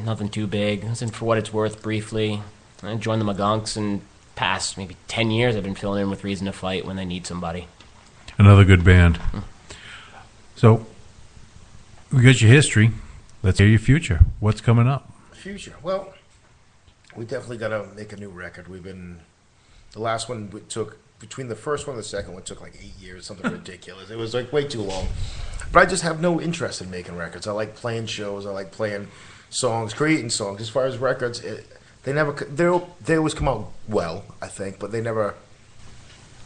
nothing too big. I was in For What It's Worth briefly. I joined the Magunks, and past maybe 10 years I've been filling in with Reason to Fight when they need somebody. Another good band. So, we got your history. Let's hear your future. What's coming up? Future. Well, we definitely got to make a new record. The last one took, between the first one and the second one, took like 8 years, something ridiculous. It was like way too long. But I just have no interest in making records. I like playing shows. I like playing songs, creating songs. As far as records, they always come out well, I think, but they never.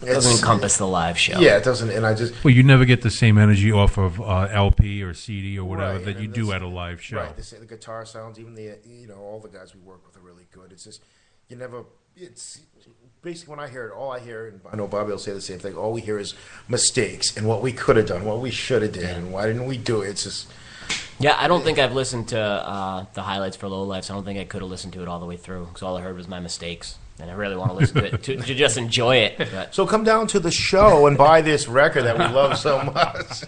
It doesn't encompass the live show. Yeah, it doesn't, and I just. Well, you never get the same energy off of LP or CD or whatever Right, that you and do at a live show. Right, the guitar sounds, even all the guys we work with are really good. It's just it's basically when I hear it, all I hear, and I know Bobby will say the same thing. All we hear is mistakes and what we could have done, what we should have did, and why didn't we do it? It's just. Yeah, I don't think I've listened to the highlights for Low Lifes. I don't think I could have listened to it all the way through because all I heard was my mistakes. And I really want to listen to it to just enjoy it. But. So come down to the show and buy this record that we love so much.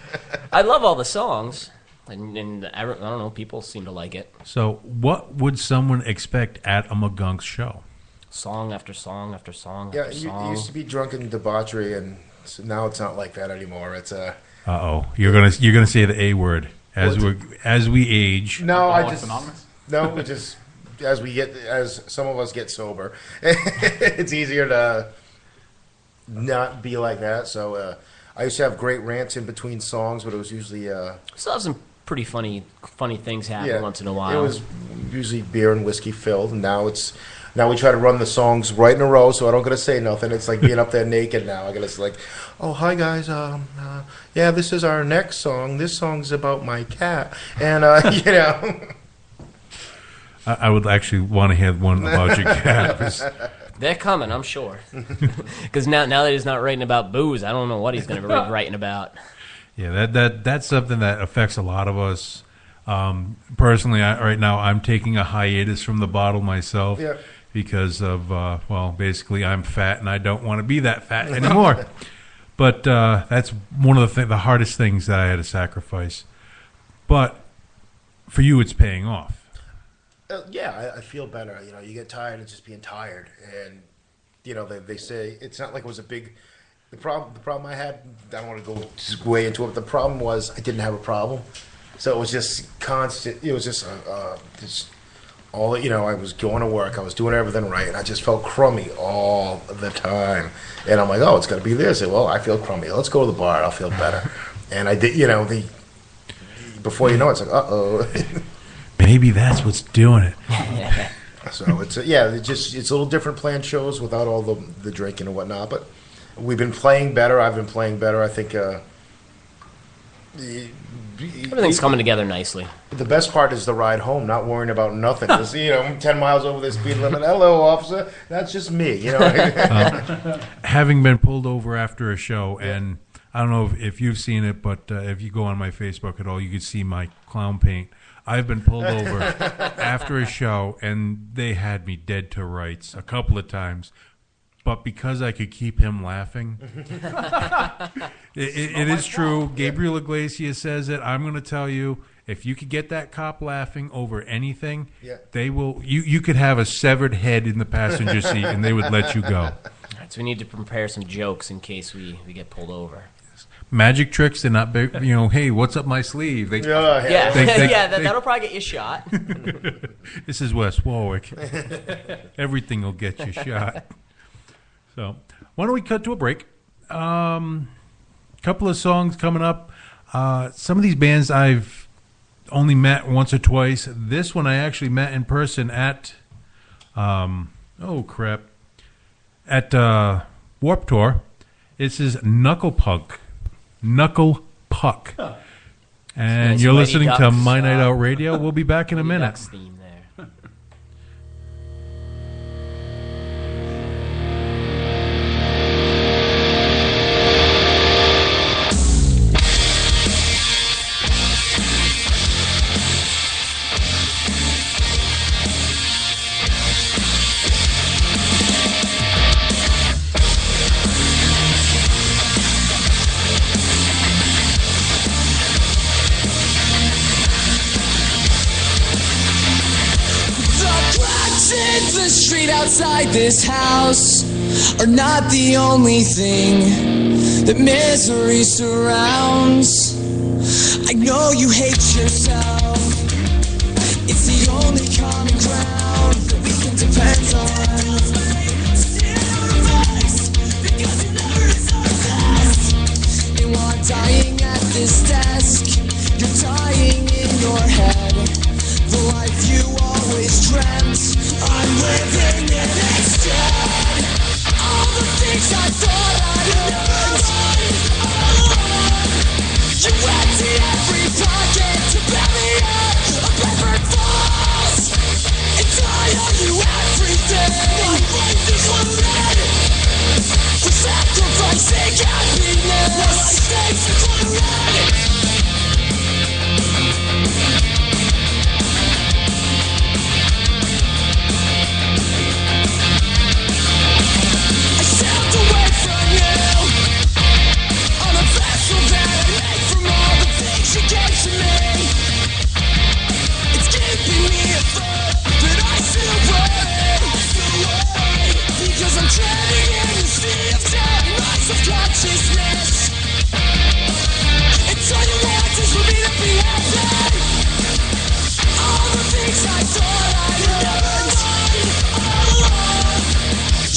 I love all the songs, and I don't know, people seem to like it. So what would someone expect at a Magunks show? Song after song after song Yeah, after song. it used to be drunken debauchery, and so now it's not like that anymore. It's Uh-oh. You're gonna say the A word as we age. No, we just as some of us get sober, it's easier to not be like that. So I used to have great rants in between songs, but it was usually Still have some pretty funny things happen once in a while. It was usually beer and whiskey filled, and now we try to run the songs right in a row, so I don't gotta say nothing. It's like being up there naked now. I gotta like, oh hi guys, yeah, this is our next song. This song's about my cat, and I would actually want to have one about your cat. They're coming, I'm sure. Because now that he's not writing about booze, I don't know what he's going to be writing about. Yeah, that's something that affects a lot of us. Personally, right now I'm taking a hiatus from the bottle myself because of, basically I'm fat and I don't want to be that fat anymore. But that's one of the hardest things that I had to sacrifice. But for you, it's paying off. I feel better. You get tired of just being tired, and they say it's not like it was a big. The problem I had, I don't want to go way into it. But the problem was I didn't have a problem, so it was just constant. It was just all. I was going to work, I was doing everything right, and I just felt crummy all the time. And I'm like, oh, it's got to be this. Well, I feel crummy. Let's go to the bar. I'll feel better. And I did. Before you know it, it's like, uh-oh. Maybe that's what's doing it. So it's a little different playing shows without all the drinking and whatnot. But we've been playing better. I've been playing better. I think everything's coming together nicely. The best part is the ride home, not worrying about nothing. Just, 10 miles over the speed limit. Hello, officer. That's just me. Having been pulled over after a show, and I don't know if you've seen it, but if you go on my Facebook at all, you can see my clown paint. I've been pulled over after a show, and they had me dead to rights a couple of times. But because I could keep him laughing, it is true. Gabriel Iglesias says it. I'm going to tell you, if you could get that cop laughing over anything, they will. You could have a severed head in the passenger seat, and they would let you go. All right, so we need to prepare some jokes in case we get pulled over. Magic tricks, they're not big, hey, what's up my sleeve? That'll probably get you shot. This is West Warwick. Everything will get you shot. So, why don't we cut to a break? Couple of songs coming up. Some of these bands I've only met once or twice. This one I actually met in person at, at Warped Tour. This is Knuckle Puck. And nice. You're listening Ducks, to My Night Out Radio. We'll be back in a minute. Ducks theme there. since the street outside this house are not the only thing that misery surrounds. I know you hate yourself. It's the only common ground that we can depend on. And while I'm dying at this desk, you're dying in your head. The life you always dreamt, I'm living it instead. All the things I thought I'd learned, you empty every pocket to bail me out of Bedford Falls. And I owe you everything. My life is loaded for sacrificing happiness. My stakes are loaded. She gave to me. It's keeping me afloat, but I still worry. Because I'm drowning in the sea of doubt and loss of consciousness. It's all your answers for me to be happy. All the things I thought I learned,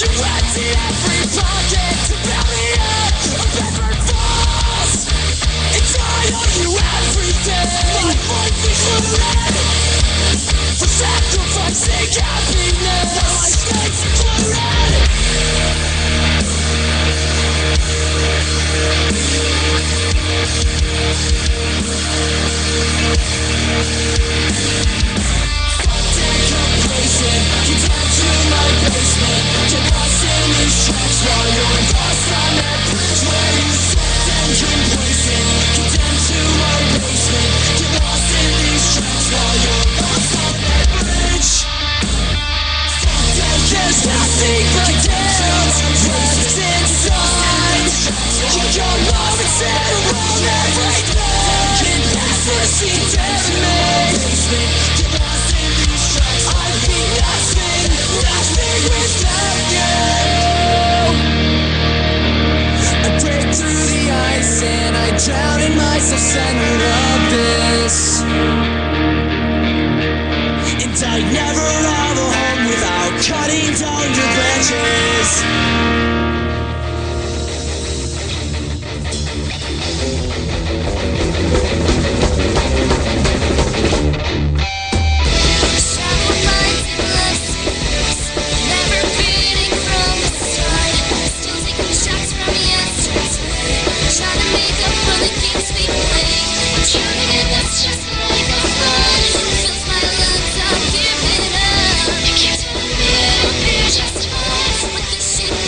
you empty every pocket to bail me out of Bedford Falls. It's I owe you everything. My life is loaded for sacrificing happiness. My stakes are loaded. Fucked and complacent, get down to my basement. Get lost in these tracks while you're lost on that bridge where you sit and complacent. Condemned to my basement. Get lost in these tracks while you're lost on that bridge. Fuck that, there's nothing but doubt left inside. You come home and sit around everything. Get past the seat down me. Get lost in these tracks. I'd be nothing, nothing without you. I break through the ice and I drown in my self-centered abyss. And I never have a home without cutting down your branches. Just once with this shit.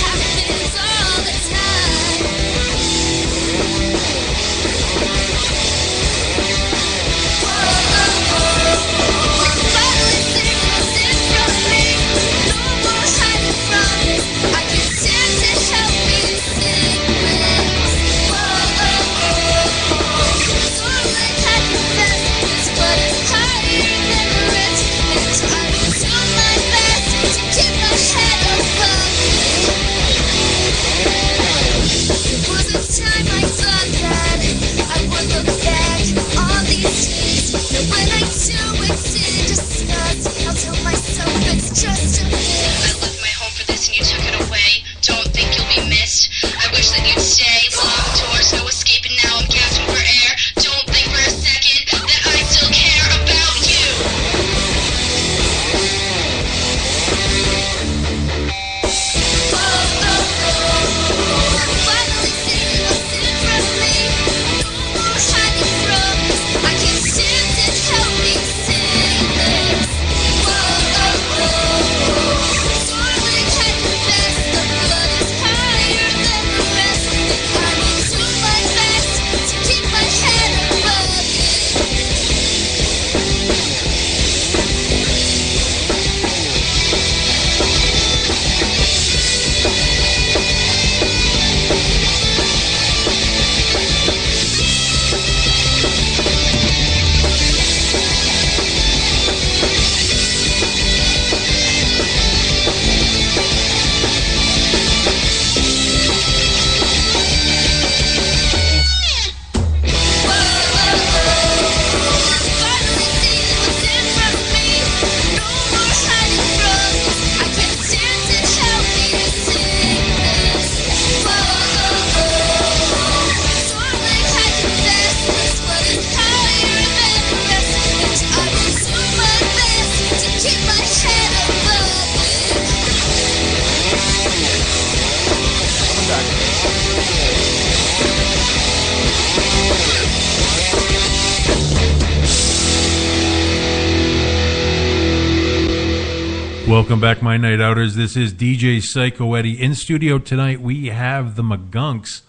Welcome back, my night outers. This is DJ Psycho Eddie. In studio tonight, we have the McGunks.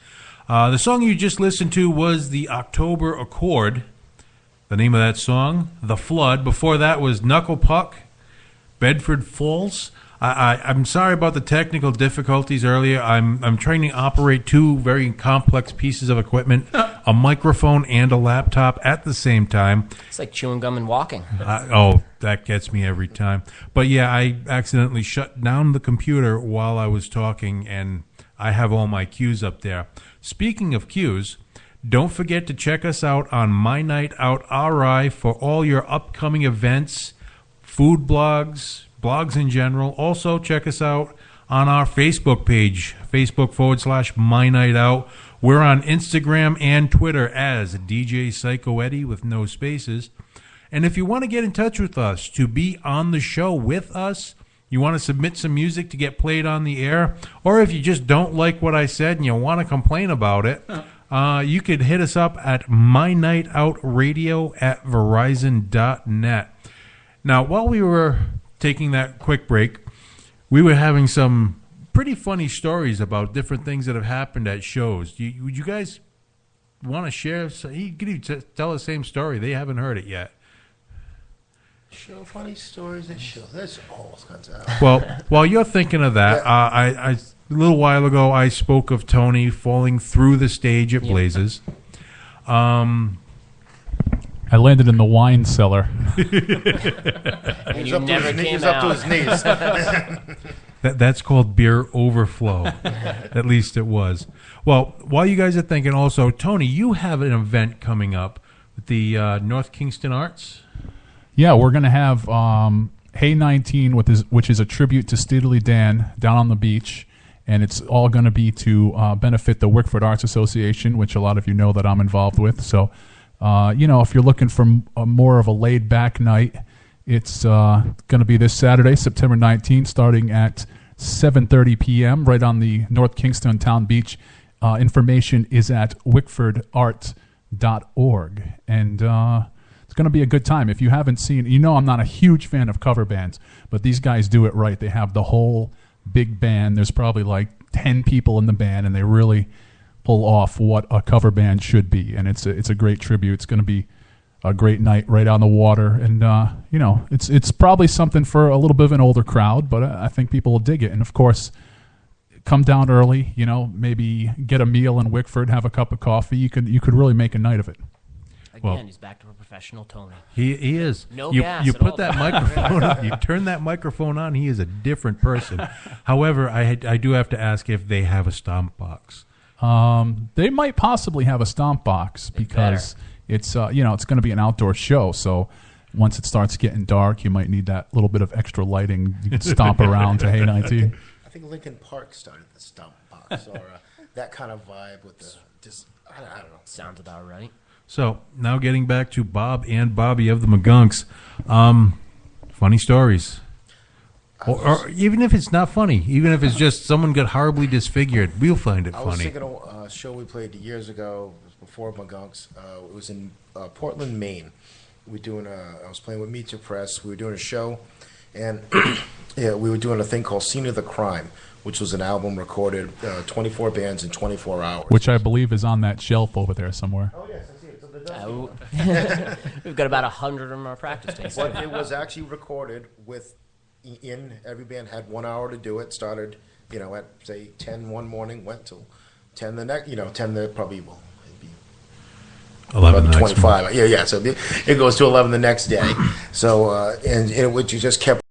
The song you just listened to was the October Accord. The name of that song, The Flood. Before that was Knuckle Puck, Bedford Falls. I'm sorry about the technical difficulties earlier. I'm trying to operate two very complex pieces of equipment, a microphone and a laptop at the same time. It's like chewing gum and walking. That gets me every time. But yeah, I accidentally shut down the computer while I was talking, and I have all my cues up there. Speaking of cues, don't forget to check us out on My Night Out RI for all your upcoming events, food blogs in general. Also, check us out on our Facebook page, Facebook.com/My Night Out. We're on Instagram and Twitter as DJ Psycho Eddie with no spaces. And if you want to get in touch with us to be on the show with us, you want to submit some music to get played on the air, or if you just don't like what I said and you want to complain about it, you could hit us up at mynightout.radio@verizon.net. Now, while we were taking that quick break, we were having some pretty funny stories about different things that have happened at shows. Would you guys want to share? Could you tell the same story? They haven't heard it yet. Show funny stories at shows. That's all kinds of. Well, while you're thinking of that, a little while ago I spoke of Tony falling through the stage at Blazes. I landed in the wine cellar. And you never came up to out. his knees. That's called beer overflow. At least it was. Well, while you guys are thinking, also, Tony, you have an event coming up with the North Kingston Arts. Yeah, we're going to have Hey 19, which is a tribute to Steely Dan down on the beach. And it's all going to be to benefit the Wickford Arts Association, which a lot of you know that I'm involved with. So, if you're looking for more of a laid-back night, it's going to be this Saturday, September 19th, starting at 7:30 p.m. right on the North Kingston Town Beach. Information is at wickfordart.org. And it's going to be a good time. If you haven't seen, I'm not a huge fan of cover bands, but these guys do it right. They have the whole big band. There's probably like 10 people in the band, and they really pull off what a cover band should be. And it's a great tribute. It's going to be a great night right on the water. And, it's probably something for a little bit of an older crowd, but I think people will dig it. And, of course, come down early, maybe get a meal in Wickford, have a cup of coffee. You could really make a night of it. Again, he's back to a professional Tony. He is. No you, gas You at put all. that microphone on. You turn that microphone on. He is a different person. However, I do have to ask if they have a stomp box. They might possibly have a stomp box because it's it's going to be an outdoor show. So once it starts getting dark, you might need that little bit of extra lighting. You can stomp around to Hey 19. I think Lincoln Park started the stomp box or that kind of vibe with the I don't know. Sounds about right. So now getting back to Bob and Bobby of the McGunks, funny stories. Or even if it's not funny, even if it's just someone got horribly disfigured, we'll find it I was funny. thinking of a show we played years ago, before McGunks. It was in Portland, Maine. I was playing with Meet Your Press. We were doing a show, and we were doing a thing called Scene of the Crime, which was an album recorded 24 bands in 24 hours. Which I believe is on that shelf over there somewhere. Oh, yes, I see it. So We've got about 100 in our practice days. But it was actually recorded every band had 1 hour to do it. Started, at say 10 one morning, went till 10 the next. 10 the probably it'd be 11 the next 25. Yeah. So it goes to 11 the next day. So and it would you just kept